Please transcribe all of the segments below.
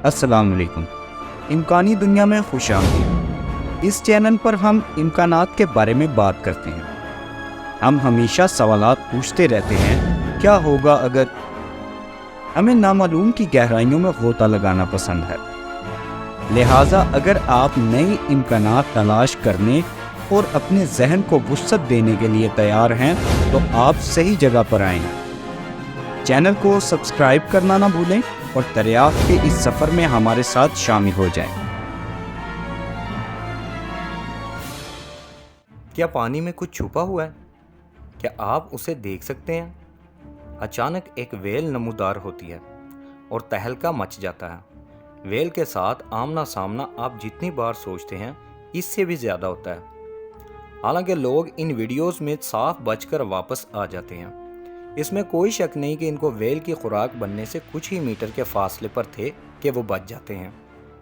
السلام علیکم۔ امکانی دنیا میں خوش آمدید۔ اس چینل پر ہم امکانات کے بارے میں بات کرتے ہیں۔ ہم ہمیشہ سوالات پوچھتے رہتے ہیں، کیا ہوگا اگر؟ ہمیں نامعلوم کی گہرائیوں میں غوطہ لگانا پسند ہے۔ لہٰذا اگر آپ نئے امکانات تلاش کرنے اور اپنے ذہن کو وسعت دینے کے لیے تیار ہیں تو آپ صحیح جگہ پر آئیں۔ چینل کو سبسکرائب کرنا نہ بھولیں اور دریافت کے اس سفر میں ہمارے ساتھ شامل ہو جائیں۔ کیا پانی میں کچھ چھپا ہوا ہے؟ کیا آپ اسے دیکھ سکتے ہیں؟ اچانک ایک ویل نمودار ہوتی ہے اور تہلکہ مچ جاتا ہے۔ ویل کے ساتھ آمنا سامنا آپ جتنی بار سوچتے ہیں اس سے بھی زیادہ ہوتا ہے۔ حالانکہ لوگ ان ویڈیوز میں صاف بچ کر واپس آ جاتے ہیں۔ اس میں کوئی شک نہیں کہ ان کو ویل کی خوراک بننے سے کچھ ہی میٹر کے فاصلے پر تھے کہ وہ بچ جاتے ہیں۔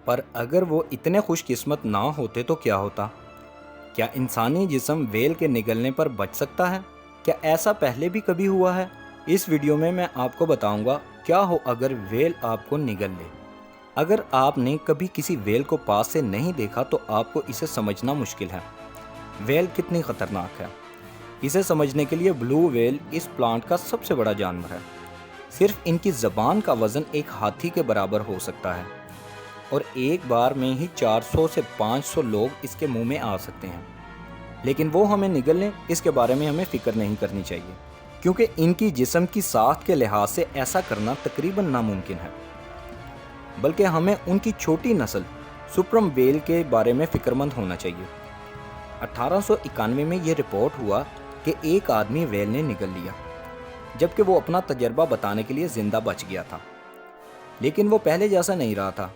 پر اگر وہ اتنے خوش قسمت نہ ہوتے تو کیا ہوتا؟ کیا انسانی جسم ویل کے نگلنے پر بچ سکتا ہے؟ کیا ایسا پہلے بھی کبھی ہوا ہے؟ اس ویڈیو میں آپ کو بتاؤں گا کیا ہو اگر ویل آپ کو نگل لے۔ اگر آپ نے کبھی کسی ویل کو پاس سے نہیں دیکھا تو آپ کو اسے سمجھنا مشکل ہے۔ ویل کتنی خطرناک ہے، اسے سمجھنے کے لیے بلو ویل اس پلانٹ کا سب سے بڑا جانور ہے۔ صرف ان کی زبان کا وزن ایک ہاتھی کے برابر ہو سکتا ہے اور ایک بار میں ہی 400 سے 500 لوگ اس کے منہ میں آ سکتے ہیں۔ لیکن وہ ہمیں نگل لیں اس کے بارے میں ہمیں فکر نہیں کرنی چاہیے، کیونکہ ان کی جسم کی ساخت کے لحاظ سے ایسا کرنا تقریباً ناممکن ہے۔ بلکہ ہمیں ان کی چھوٹی نسل سپرم ویل کے بارے میں فکر مند ہونا چاہیے۔ 1891 میں یہ رپورٹ ہوا کہ ایک آدمی ویل نے نگل لیا، جبکہ وہ اپنا تجربہ بتانے کے لیے زندہ بچ گیا تھا۔ لیکن وہ پہلے جیسا نہیں رہا تھا۔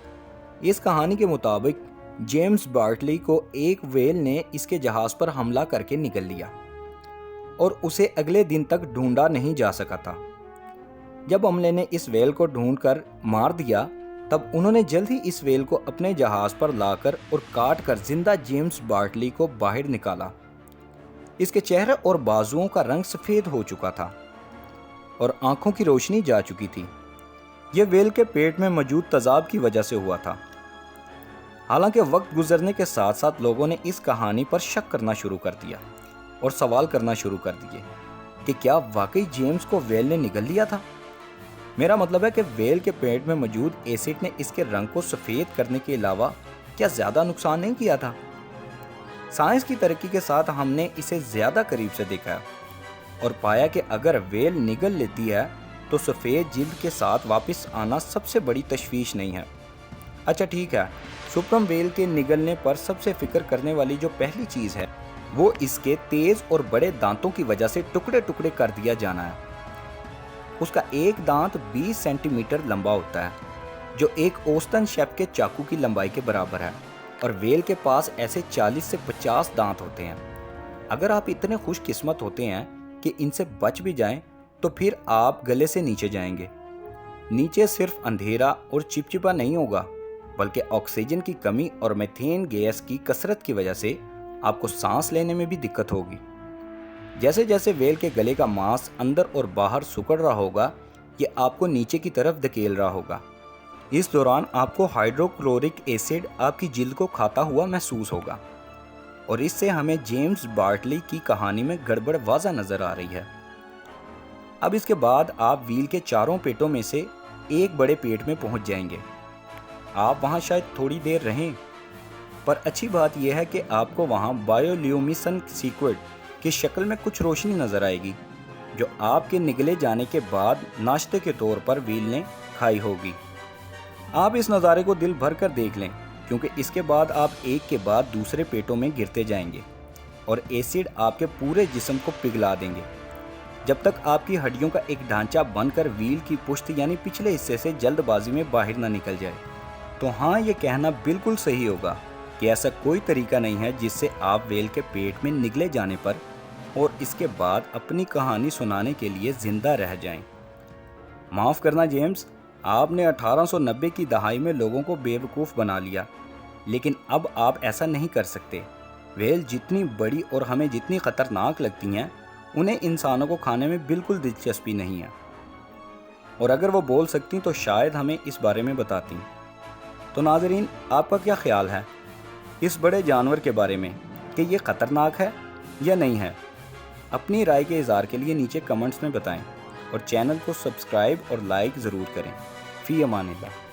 اس کہانی کے مطابق جیمز بارٹلی کو ایک ویل نے اس کے جہاز پر حملہ کر کے نگل لیا اور اسے اگلے دن تک ڈھونڈا نہیں جا سکا تھا۔ جب عملے نے اس ویل کو ڈھونڈ کر مار دیا تب انہوں نے جلد ہی اس ویل کو اپنے جہاز پر لا کر اور کاٹ کر زندہ جیمز بارٹلی کو باہر نکالا۔ اس کے چہرے اور بازوؤں کا رنگ سفید ہو چکا تھا اور آنکھوں کی روشنی جا چکی تھی۔ یہ ویل کے پیٹ میں موجود تیزاب کی وجہ سے ہوا تھا۔ حالانکہ وقت گزرنے کے ساتھ ساتھ لوگوں نے اس کہانی پر شک کرنا شروع کر دیا اور سوال کرنا شروع کر دیے کہ کیا واقعی جیمز کو ویل نے نگل لیا تھا؟ میرا مطلب ہے کہ ویل کے پیٹ میں موجود ایسڈ نے اس کے رنگ کو سفید کرنے کے علاوہ کیا زیادہ نقصان نہیں کیا تھا؟ سائنس کی ترقی کے ساتھ ہم نے اسے زیادہ قریب سے دیکھا ہے اور پایا کہ اگر ویل نگل لیتی ہے تو سفید جلد کے ساتھ واپس آنا سب سے بڑی تشویش نہیں ہے۔ اچھا ٹھیک ہے، سپرم ویل کے نگلنے پر سب سے فکر کرنے والی جو پہلی چیز ہے وہ اس کے تیز اور بڑے دانتوں کی وجہ سے ٹکڑے ٹکڑے کر دیا جانا ہے۔ اس کا ایک دانت 20 سینٹی میٹر لمبا ہوتا ہے، جو ایک اوسطن شیپ کے چاقو کی لمبائی کے برابر ہے، اور ویل کے پاس ایسے 40 سے 50 دانت ہوتے ہیں۔ اگر آپ اتنے خوش قسمت ہوتے ہیں کہ ان سے بچ بھی جائیں تو پھر آپ گلے سے نیچے جائیں گے۔ نیچے صرف اندھیرا اور چپچپا نہیں ہوگا، بلکہ آکسیجن کی کمی اور میتھین گیس کی کثرت کی وجہ سے آپ کو سانس لینے میں بھی دقت ہوگی۔ جیسے جیسے ویل کے گلے کا ماس اندر اور باہر سکڑ رہا ہوگا، یہ آپ کو نیچے کی طرف دھکیل رہا ہوگا۔ اس دوران آپ کو ہائیڈروکلورک ایسڈ آپ کی جلد کو کھاتا ہوا محسوس ہوگا، اور اس سے ہمیں جیمز بارٹلی کی کہانی میں گڑبڑ واضح نظر آ رہی ہے۔ اب اس کے بعد آپ ویل کے چاروں پیٹوں میں سے ایک بڑے پیٹ میں پہنچ جائیں گے۔ آپ وہاں شاید تھوڑی دیر رہیں، پر اچھی بات یہ ہے کہ آپ کو وہاں بایولومسن سیکوڈ کی شکل میں کچھ روشنی نظر آئے گی، جو آپ کے نگلے جانے کے بعد ناشتے کے طور پر ویل نے کھائی ہوگی۔ آپ اس نظارے کو دل بھر کر دیکھ لیں، کیونکہ اس کے بعد آپ ایک کے بعد دوسرے پیٹوں میں گرتے جائیں گے اور ایسڈ آپ کے پورے جسم کو پگھلا دیں گے، جب تک آپ کی ہڈیوں کا ایک ڈھانچہ بن کر ویل کی پشت یعنی پچھلے حصے سے جلد بازی میں باہر نہ نکل جائے۔ تو ہاں، یہ کہنا بالکل صحیح ہوگا کہ ایسا کوئی طریقہ نہیں ہے جس سے آپ ویل کے پیٹ میں نگلے جانے پر اور اس کے بعد اپنی کہانی سنانے کے لیے زندہ رہ جائیں۔ معاف کرنا جیمز، آپ نے 1890 کی دہائی میں لوگوں کو بے وقوف بنا لیا، لیکن اب آپ ایسا نہیں کر سکتے۔ ویل جتنی بڑی اور ہمیں جتنی خطرناک لگتی ہیں، انہیں انسانوں کو کھانے میں بالکل دلچسپی نہیں ہے، اور اگر وہ بول سکتی تو شاید ہمیں اس بارے میں بتاتی۔ تو ناظرین آپ کا کیا خیال ہے اس بڑے جانور کے بارے میں کہ یہ خطرناک ہے یا نہیں ہے؟ اپنی رائے کے اظہار کے لیے نیچے کمنٹس میں بتائیں اور چینل کو سبسکرائب اور لائک ضرور کریں۔ فی امان اللہ۔